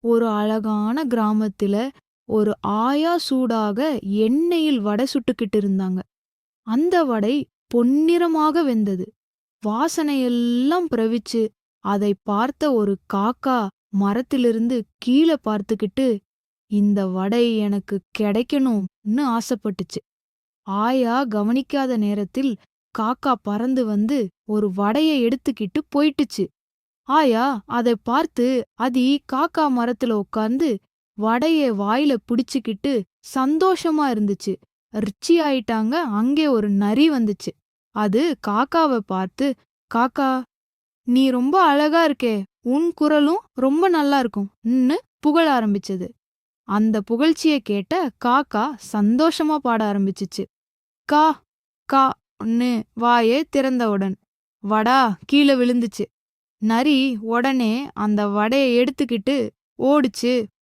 ஒரு அழகான கிராமத்துல ஒரு ஆயா சூடாக எண்ணெயில் வடை சுட்டுக்கிட்டு இருந்தாங்க. அந்த வடை பொன்னிறமாக வெந்தது. வாசனையெல்லாம் பிரவிச்சு அதை பார்த்த ஒரு காக்கா மரத்திலிருந்து கீழே பார்த்துக்கிட்டு, இந்த வடை எனக்கு கிடைக்கணும்னு ஆசைப்பட்டுச்சு. ஆயா கவனிக்காத நேரத்தில் காக்கா பறந்து வந்து ஒரு வடைய எடுத்துக்கிட்டு போயிட்டுச்சு. ஆயா அதை பார்த்து அதி காக்கா மரத்துல உட்கார்ந்து வடைய வாயில பிடிச்சுக்கிட்டு சந்தோஷமா இருந்துச்சு. ரிச்சி ஆயிட்டாங்க. அங்கே ஒரு நரி வந்துச்சு. அது காக்காவை பார்த்து, காக்கா, நீ ரொம்ப அழகா இருக்கே, உன் குரலும் ரொம்ப நல்லா இருக்கும்னு புகழ ஆரம்பிச்சது. அந்த புகழ்ச்சியை கேட்ட காக்கா சந்தோஷமா பாட ஆரம்பிச்சுச்சு. கா கான்னு வாயே திறந்தவுடன் வடா கீழே விழுந்துச்சு. நரி உடனே அந்த வடைய எடுத்துக்கிட்டு ஓடுச்சு.